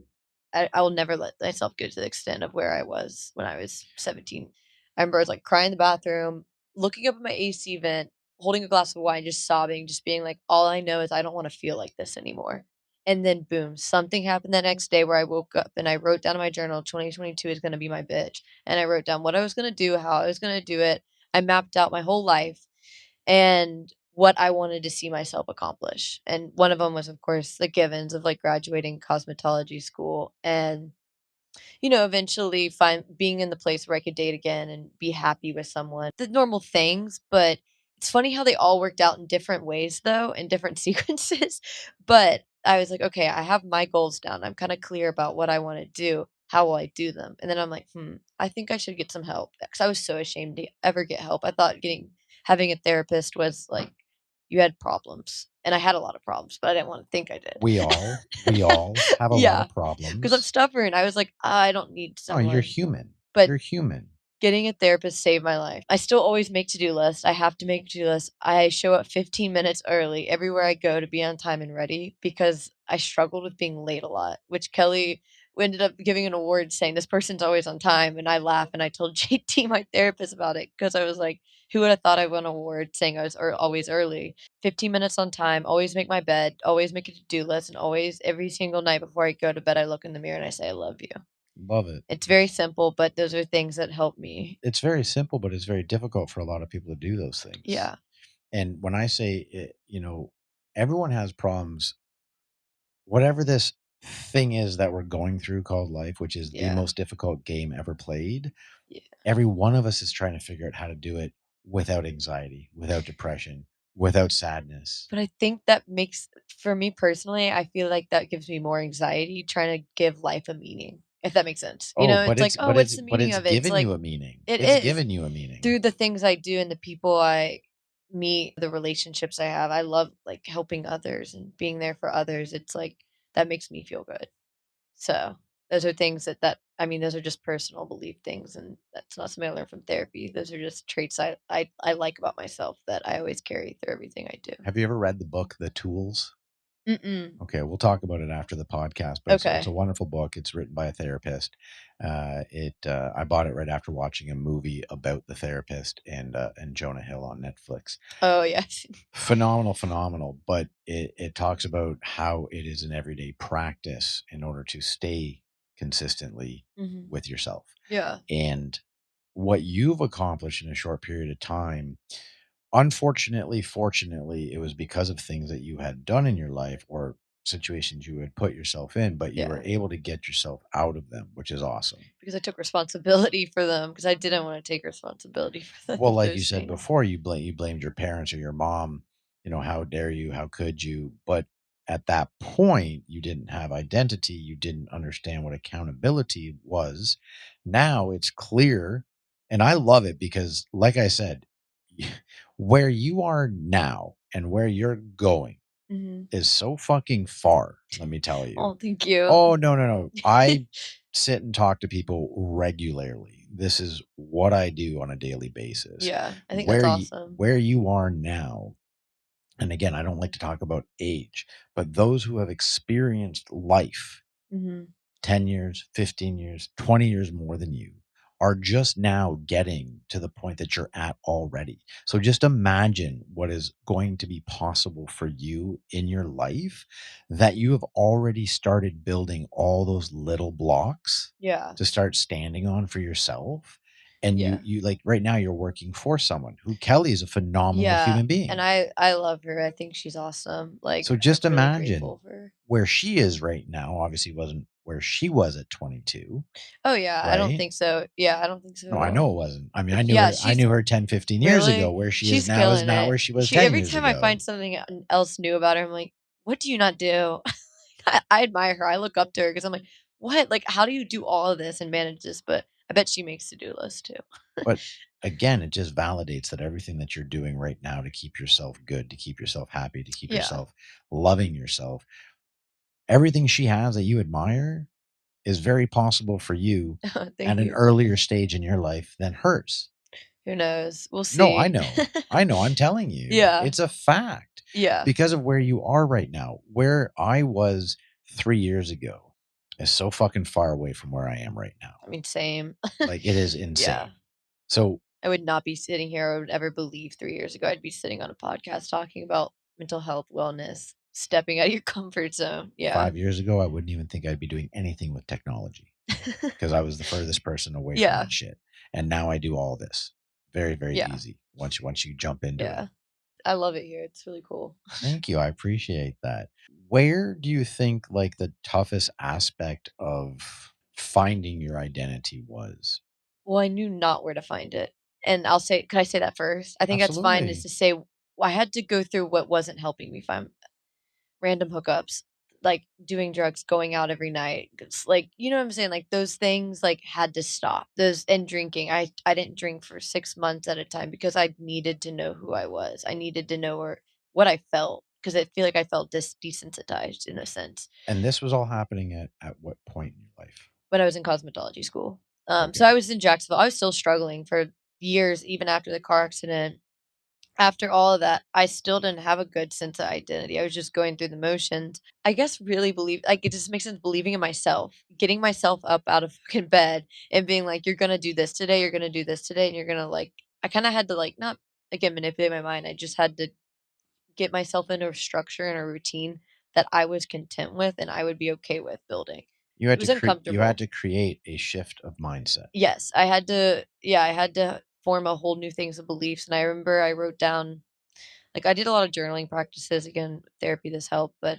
will never let myself get to the extent of where I was when I was 17. I remember I was like crying in the bathroom, looking up at my AC vent, holding a glass of wine, just sobbing, just being like, all I know is I don't want to feel like this anymore. And then boom, something happened the next day where I woke up and I wrote down in my journal, 2022 is going to be my bitch. And I wrote down what I was going to do, how I was going to do it. I mapped out my whole life and what I wanted to see myself accomplish. And one of them was, of course, the givens of like graduating cosmetology school and, you know, eventually find being in the place where I could date again and be happy with someone. The normal things, but it's funny how they all worked out in different ways though, in different sequences. But I was like, okay, I have my goals down. I'm kind of clear about what I want to do. How will I do them? And then I'm like, I think I should get some help because I was so ashamed to ever get help. I thought having a therapist was like you had problems. And I had a lot of problems, but I didn't want to think I did. We all have a lot Yeah, of because I'm problems. stubborn. I was like, I don't need Oh, you're someone. human. But You're human. getting a therapist saved my life. I still always make to-do lists. I have to make to-do lists. I show up 15 minutes early everywhere I go to be on time and ready because I struggled with being late a lot, which Kelly ended up giving an award saying this person's always on time. And I laugh and I told JT, my therapist, about it because I was like, who would have thought I won an award saying I was always early? 15 minutes on time, always make my bed, always make a to-do list, and always every single night before I go to bed, I look in the mirror and I say, I love you. Love it. It's very simple, but those are things that help me. It's very simple, but it's very difficult for a lot of people to do those things. Yeah. And when I say it, everyone has problems. Whatever this thing is that we're going through called life, which is the Yeah. most difficult game ever played, Yeah. every one of us is trying to figure out how to do it without anxiety, without depression, without sadness. But I think that makes for me personally, I feel like that gives me more anxiety trying to give life a meaning, if that makes sense. You Oh, know, but it's like, it's "Oh, but what's it's the but meaning it's of it?" It's given like, you a meaning. it It's is given you a meaning. through the things I do and the people I meet, the relationships I have. I love, like, helping others and being there for others. It's like that makes me feel good. So, those are things that I mean, those are just personal belief things, and that's not something I learned from therapy. Those are just traits I like about myself that I always carry through everything I do. Have you ever read the book The Tools? Mm-mm. Okay, we'll talk about it after the podcast, but it's a Okay. wonderful book. It's written by a therapist. I bought it right after watching a movie about the therapist and Jonah Hill on Netflix. Oh, yes. Phenomenal, phenomenal. But it talks about how it is an everyday practice in order to stay consistently Mhm. with yourself. Yeah. And what you've accomplished in a short period of time, unfortunately, fortunately, it was because of things that you had done in your life or situations you had put yourself in, but you were Yeah. able to get yourself out of them, which is awesome. Because I took responsibility for them because I didn't wanna take responsibility for Well, like you those said things. before, you blamed your parents or your mom, "How dare you? How could you?" But at that point, you didn't have identity, you didn't understand what accountability was. Now it's clear, and I love it because, like I said, where you are now and where you're going Mhm. is so fucking far, let me tell you. Oh, thank you. Oh, no, no, no. I sit and talk to people regularly. This is what I do on a daily basis. Yeah, I think that's awesome. Where you are now, and again, I don't like to talk about age, but those who have experienced life Mhm. 10 years, 15 years, 20 years more than you are just now getting to the point that you're at already. So just imagine what is going to be possible for you in your life that you have already started building all those little blocks Yeah. to start standing on for yourself. And Yeah. you like right now you're working for someone who Kelly is a phenomenal Yeah, human and being. I love her, I think she's awesome, like, So I'm just really imagine grateful for her. where she is right now. Obviously wasn't where she was at 22. Oh, yeah, I don't Right? think so. Yeah, I don't think so No, at I all. know it wasn't. I mean, Like, yeah, I she's knew her 10, 15 years ago. really? Where she is She's now is killing not it. where she was She 10 every years time I find ago. something else new about her, I'm like, "What do you not do?" I admire her, I look up to her because 'cause I'm like, "What? Like, how do you do all of this and manage this?" But I bet she makes to-do lists too. But again, it just validates that everything that you're doing right now to keep yourself good, to keep yourself happy, to keep Yeah. yourself loving yourself, everything she has that you admire is very possible for you at Thank an you. earlier stage in your life than hers. Who knows? We'll No, I see. know. I know. I'm telling you. Yeah. It's a fact Yeah. because of where you are right now. Where I was 3 years ago is so fucking far away from where I am right now. I mean, same. Like, it is Yeah. insane. So, I would not be sitting here, I would ever believe 3 years ago I'd be sitting on a podcast talking about mental health, wellness, stepping out of your comfort zone. Yeah. 5 years ago, I wouldn't even think I'd be doing anything with technology because I was the furthest person away from Yeah. that shit, and now I do all this. Very, very Yeah. easy once you jump into it. Yeah. I love it here, it's really cool. Thank you, I appreciate that. Where do you think, like, the toughest aspect of finding your identity was? Well, I knew not where to find it, and I'll say could I say that first? I think that's fine is Absolutely. to say, I had to go through what wasn't helping me find random hookups, like doing drugs, going out every night, 'cause, like, you know what I'm saying? Like, those things, like, had to stop. Those and drinking. I didn't drink for 6 months at a time because I needed to know who I was. I needed to know what I felt because I feel like I felt desensitized in a sense And this was all happening at what point in your life? when I was in cosmetology school. So I Okay. was in Jacksonville. I was still struggling for years even after the car accident. After all of that, I still didn't have a good sense of identity. I was just going through the motions. I guess really believe like, it just makes sense believing in myself, getting myself up out of fucking bed and being like, "You're gonna do this today, you're gonna do this today, and you're gonna, like" I kinda had to, like, not, again, manipulate my mind, I just had to get myself into a structure and a routine that I was content with and I would be okay with building. It was You had uncomfortable. to create a shift of mindset. Yes, I had to yeah, I had to form a whole new things of beliefs, and I remember I wrote down like, I did a lot of journaling practices, again, therapy, this helped, but,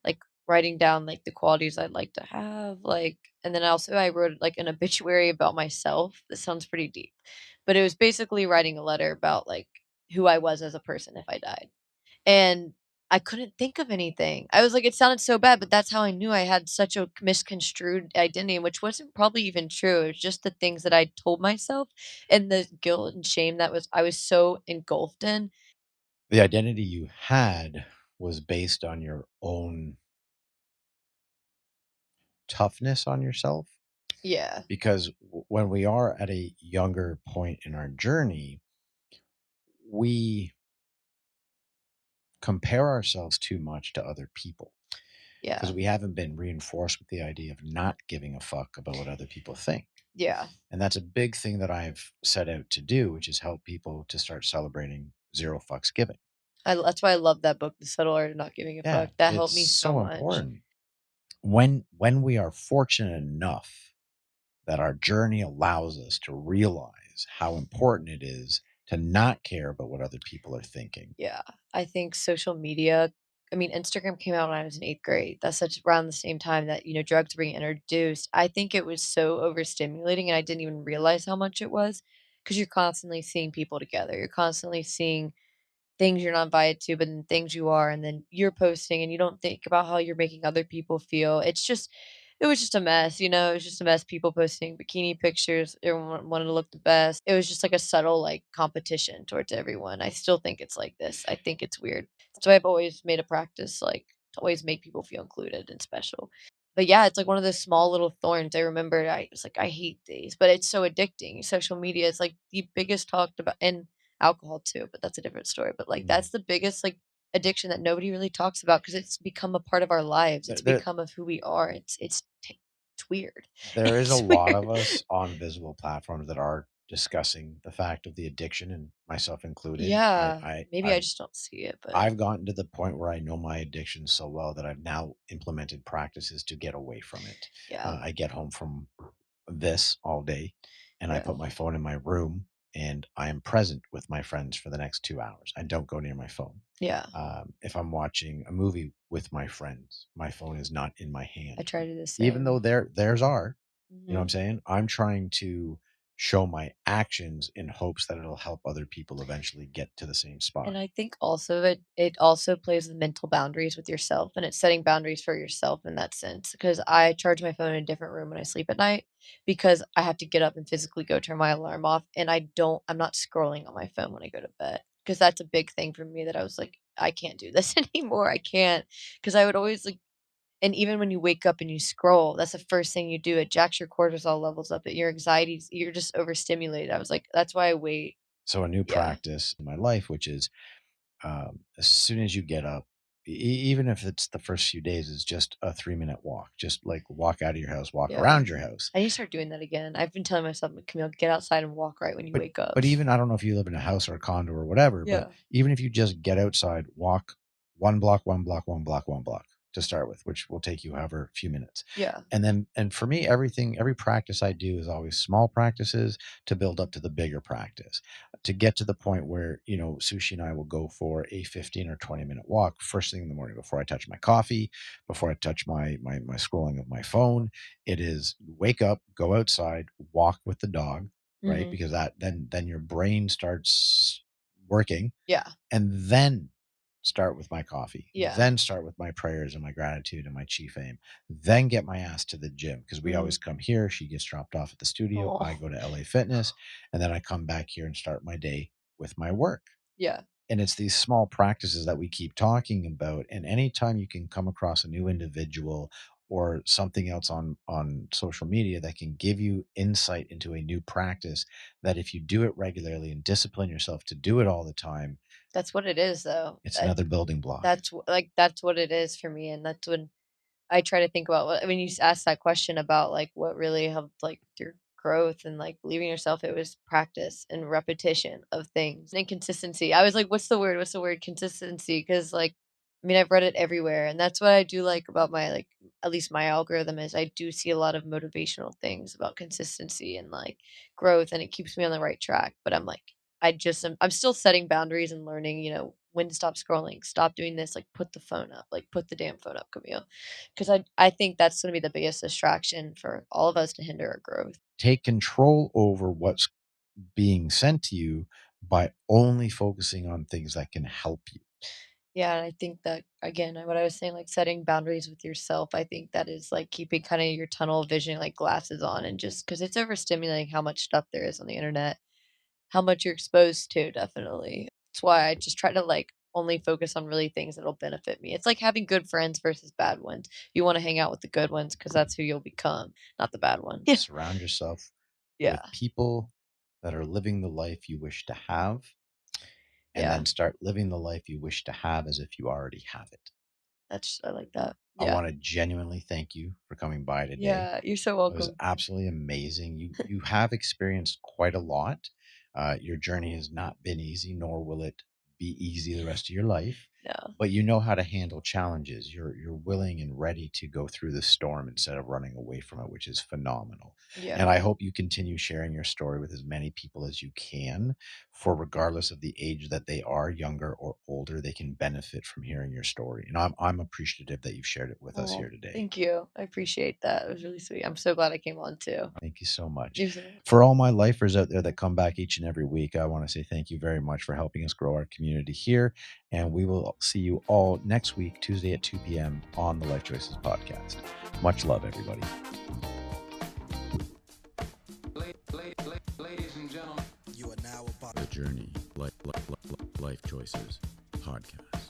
like, writing down, like, the qualities I'd like to have, like and then also I wrote, like, an obituary about myself. This sounds pretty deep, but it was basically writing a letter about, like, who I was as a person if I died, and I couldn't think of anything. I was like, it sounded so bad, but that's how I knew I had such a misconstrued identity, which wasn't probably even true. It was just the things that I told myself and the guilt and shame that was I was so engulfed in. The identity you had was based on your own toughness on yourself Yeah. because when we are at a younger point in our journey, we compare ourselves too much to other people Yeah. because we haven't been reinforced with the idea of not giving a fuck about what other people think. Yeah. And that's a big thing that I've set out to do, which is help people to start celebrating zero fucks given. That's why I love that book, The Subtle Art of Not Giving a Yeah, Fuck. That helped it's me so so much. important. When we are fortunate enough that our journey allows us to realize how important it is to not care about what other people are thinking. Yeah. I think social media I mean, Instagram came out when I was in 8th grade. That's such around the same time that, drugs were being introduced. I think it was so overstimulating, and I didn't even realize how much it was because 'cause you're constantly seeing people together. You're constantly seeing things you're not invited to, but then things you are, and then you're posting and you don't think about how you're making other people feel. It was just a mess, it was just a mess. People posting bikini pictures, everyone wanted to look the best. It was just like a subtle like competition towards everyone. I still think it's like this. I think it's weird. That's why I've always made a practice like to always make people feel included and special. But yeah, it's like one of those small little thorns. I remember I was like, I hate these, but it's so addicting. Social media is like the biggest talked about, and alcohol too, but that's a different story. But like Mm. that's the biggest like addiction that nobody really talks about because it's become a part of our lives. There, It's there, become of who we are. It's weird. there is a It's lot weird. of us on visible platforms that are discussing the fact of the addiction, and myself included. Yeah, maybe I I've just don't see it, but I've gotten to the point where I know my addiction so well that I've now implemented practices to get away from it. yeah, I get home from this all day and I yeah, put my phone in my room and I am present with my friends for the next 2 hours. I don't go near my phone. yeah. If I'm watching a movie with my friends, my phone is not in my I hand. try to do the Even though same. theirs are, you know what I'm Mhm. saying? I'm trying to show my actions in hopes that it'll help other people eventually get to the same spot. And I think also it also plays with mental boundaries with yourself, and it's setting boundaries for yourself in that sense. Because I charge my phone in a different room when I sleep at night because I have to get up and physically go turn my alarm off, and I'm not scrolling on my phone when I go to bed because that's a big thing for me that I was like, "I can't do this anymore, I can't," because I would always, like and even when you wake up and you scroll, that's the first thing you do, it jacks your cortisol levels up, your anxieties you're just overstimulated. I was like, "That's why I wait." So a new Yeah, practice in my life, which is as soon as you get up, even if it's the first few days, is just a 3-minute walk. Just like walk out of your house, walk yeah. around your house. I need to start doing that again. I've been telling myself, "Camille, get outside and walk right when you But wake up." but even I don't know if you live in a house or a condo or whatever, but Yeah, even if you just get outside, walk 1 block, 1 block, 1 block, 1 block to start with, which will take you however few minutes. yeah, And for me, every practice I do is always small practices to build up to the bigger practice, to get to the point where, Sushi and I will go for a 15 or 20-minute walk first thing in the morning before I touch my coffee, before I touch my scrolling of my phone. It is wake up, go outside, walk with the dog, right? mhm, Because that then your brain starts working, yeah, and then start with my coffee, yeah, then start with my prayers and my gratitude and my chief aim, then get my ass to the gym because we always mhm. come here. She gets dropped off at the studio. I Oh, go to LA Fitness, and then I come back here and start my day with my work. yeah, And it's these small practices that we keep talking about. And anytime you can come across a new individual or something else on social media that can give you insight into a new practice, that if you do it regularly and discipline yourself to do it all the time, that's what it is, though. it's another building block. That's what it is for me, and that's when I try to think about when you asked that question about, like, what really helped, like, your growth and, like, believing in yourself, it was practice and repetition of things and consistency. I was like, "What's the word? What's the word? Consistency?" Because like, I mean, I've read it everywhere, and that's what I do like about my, like at least my algorithm is I do see a lot of motivational things about consistency and, like, growth, and it keeps me on the right track, but I'm like, I'm still setting boundaries and learning, when to stop scrolling, stop doing this, like, put the phone up, like, put the damn phone up, Camille. 'Cause I think that's gonna be the biggest distraction for all of us to hinder our growth. Take control over what's being sent to you by only focusing on things that can help you. Yeah, and I think that, again, what I was saying, like, setting boundaries with yourself, I think that is, like, keeping kinda your tunnel vision, like, glasses on and just because it's overstimulating how much stuff there is on the internet, how much you're exposed to, definitely. That's why I just try to, like, only focus on really things that'll benefit me. It's like having good friends versus bad ones. You wanna hang out with the good ones because that's who you'll become, not the bad ones. Yeah. Surround yourself Yeah. with people that are living the life you wish to have and Yeah. then start living the life you wish to have as if you already have it. I like that. I Yeah. want to genuinely thank you for coming by today. Yeah, you're so It was welcome. absolutely amazing. You have experienced quite a lot. Your journey has not been easy, nor will it be easy the rest of your life. No. But you know how to handle challenges. You're willing and ready to go through the storm instead of running away from it, which is phenomenal. Yeah. And I hope you continue sharing your story with as many people as you can, for regardless of the age that they are, younger or older, they can benefit from hearing your story. And I'm appreciative that you've shared it with us Oh, here today. thank you. I appreciate that. It was really sweet. I'm so glad I came on too. Thank you so much. You're so welcome. For all my lifers out there that come back each and every week, I want to say thank you very much for helping us grow our community here. And we will see you all next week, Tuesday at 2 p.m. on the Lyfe Choyces podcast. Much love, everybody. Ladies and gentlemen. You are now about The Journey, Lyfe Choices podcast.